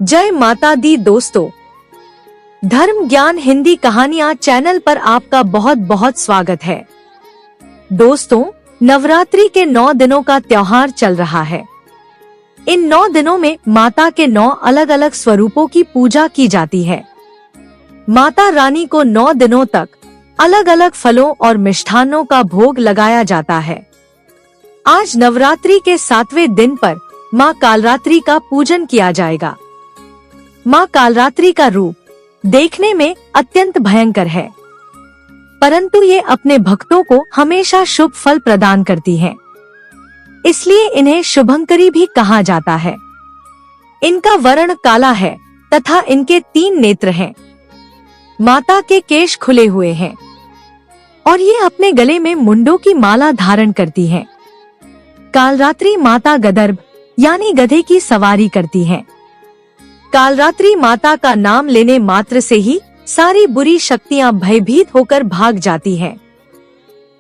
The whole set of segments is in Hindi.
जय माता दी दोस्तों, धर्म ज्ञान हिंदी कहानियां चैनल पर आपका बहुत बहुत स्वागत है। दोस्तों, नवरात्रि के 9 दिनों का त्योहार चल रहा है। इन 9 दिनों में माता के 9 अलग अलग स्वरूपों की पूजा की जाती है। माता रानी को 9 दिनों तक अलग अलग फलों और मिष्ठान्नों का भोग लगाया जाता है। आज नवरात्रि के 7वें दिन पर माँ कालरात्रि का पूजन किया जाएगा। माँ कालरात्रि का रूप देखने में अत्यंत भयंकर है, परंतु ये अपने भक्तों को हमेशा शुभ फल प्रदान करती हैं। इसलिए इन्हें शुभंकरी भी कहा जाता है। इनका वर्ण काला है तथा इनके 3 नेत्र हैं। माता के केश खुले हुए हैं और ये अपने गले में मुंडों की माला धारण करती हैं। कालरात्रि माता गदर्भ यानी गधे की सवारी करती हैं। कालरात्रि माता का नाम लेने मात्र से ही सारी बुरी शक्तियां भयभीत होकर भाग जाती हैं।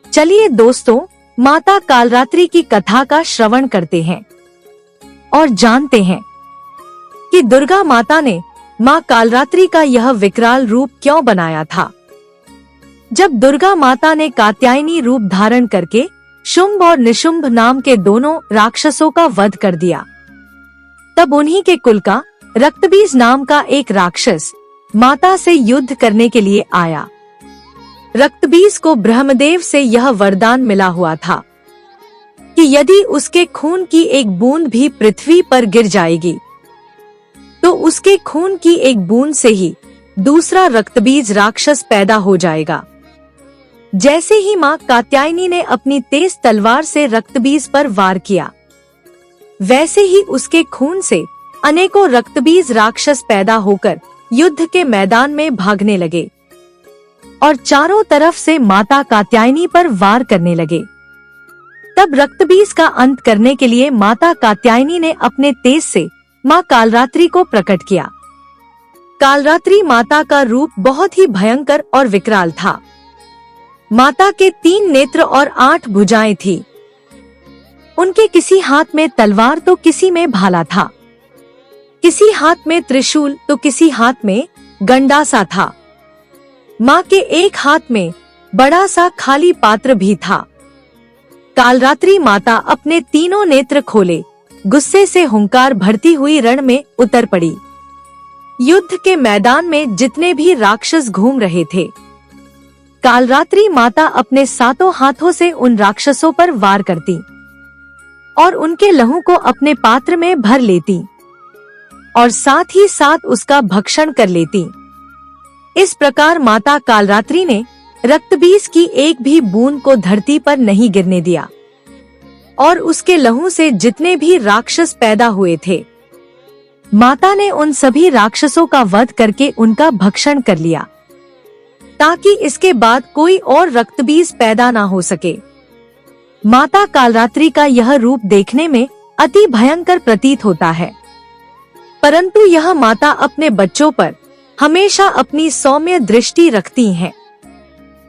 चलिए दोस्तों, माता कालरात्रि की कथा का श्रवण करते हैं और जानते हैं कि दुर्गा माता ने माँ कालरात्रि का यह विकराल रूप क्यों बनाया था। जब दुर्गा माता ने कात्यायनी रूप धारण करके शुंभ और निशुंभ नाम के दोनों राक्षसों का वध कर दिया, तब उन्हीं के कुल का रक्तबीज नाम का एक राक्षस माता से युद्ध करने के लिए आया। रक्तबीज को ब्रह्मदेव से यह वरदान मिला हुआ था कि यदि उसके खून की एक बूंद भी पृथ्वी पर गिर जाएगी तो उसके खून की एक बूंद से ही दूसरा रक्तबीज राक्षस पैदा हो जाएगा। जैसे ही माँ कात्यायनी ने अपनी तेज तलवार से रक्तबीज पर वार किया, वैसे ही उसके खून से अनेकों रक्तबीज राक्षस पैदा होकर युद्ध के मैदान में भागने लगे और चारों तरफ से माता कात्यायनी पर वार करने लगे। तब रक्तबीज का अंत करने के लिए माता कात्यायनी ने अपने तेज से माँ कालरात्रि को प्रकट किया। कालरात्रि माता का रूप बहुत ही भयंकर और विकराल था। माता के 3 नेत्र और 8 भुजाएं थी। उनके किसी हाथ में तलवार तो किसी में भाला था, किसी हाथ में त्रिशूल तो किसी हाथ में गंडासा था। माँ के एक हाथ में बड़ा सा खाली पात्र भी था। कालरात्रि माता अपने तीनों नेत्र खोले गुस्से से हुंकार भरती हुई रण में उतर पड़ी। युद्ध के मैदान में जितने भी राक्षस घूम रहे थे, कालरात्रि माता अपने 7 हाथों से उन राक्षसों पर वार करती और उनके लहू को अपने पात्र में भर लेती और साथ ही साथ उसका भक्षण कर लेती। इस प्रकार माता कालरात्रि ने रक्तबीज की एक भी बूंद को धरती पर नहीं गिरने दिया और उसके लहू से जितने भी राक्षस पैदा हुए थे, माता ने उन सभी राक्षसों का वध करके उनका भक्षण कर लिया, ताकि इसके बाद कोई और रक्तबीज पैदा ना हो सके। माता कालरात्रि का यह रूप देखने में अति भयंकर प्रतीत होता है, परंतु यह माता अपने बच्चों पर हमेशा अपनी सौम्य दृष्टि रखती हैं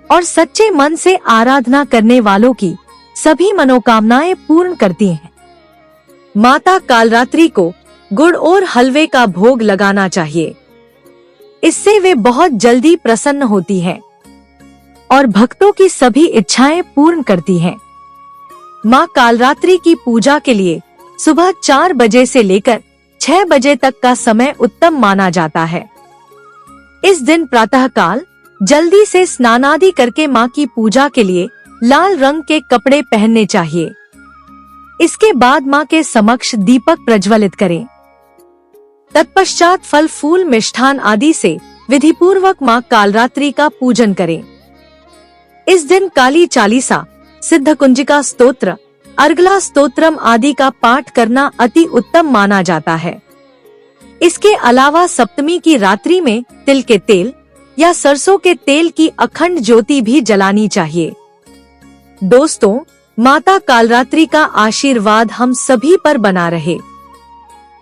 और सच्चे मन से आराधना करने वालों की सभी मनोकामनाएं पूर्ण करती हैं। माता कालरात्रि को गुड़ और हलवे का भोग लगाना चाहिए। इससे वे बहुत जल्दी प्रसन्न होती हैं और भक्तों की सभी इच्छाएं पूर्ण करती हैं। माँ कालरात्रि की पूजा के लिए सुबह 4 बजे से लेकर 6 बजे तक का समय उत्तम माना जाता है। इस दिन प्रातःकाल जल्दी से स्नानादि करके माँ की पूजा के लिए लाल रंग के कपड़े पहनने चाहिए। इसके बाद माँ के समक्ष दीपक प्रज्वलित करें। तत्पश्चात फल फूल मिष्ठान आदि से विधिपूर्वक माँ कालरात्रि का पूजन करें। इस दिन काली चालीसा, सिद्ध कुंजिका स्तोत्र, अर्गला स्तोत्रम आदि का पाठ करना अति उत्तम माना जाता है। इसके अलावा सप्तमी की रात्रि में तिल के तेल या सरसों के तेल की अखंड ज्योति भी जलानी चाहिए। दोस्तों, माता कालरात्रि का आशीर्वाद हम सभी पर बना रहे।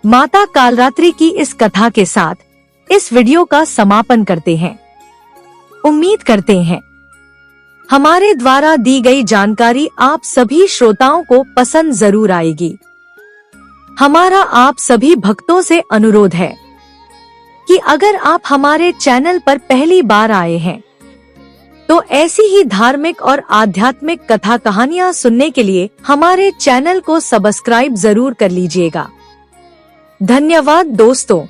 माता कालरात्रि की इस कथा के साथ इस वीडियो का समापन करते हैं। उम्मीद करते हैं हमारे द्वारा दी गई जानकारी आप सभी श्रोताओं को पसंद जरूर आएगी। हमारा आप सभी भक्तों से अनुरोध है कि अगर आप हमारे चैनल पर पहली बार आए हैं तो ऐसी ही धार्मिक और आध्यात्मिक कथा कहानियाँ सुनने के लिए हमारे चैनल को सब्सक्राइब जरूर कर लीजिएगा। धन्यवाद दोस्तों।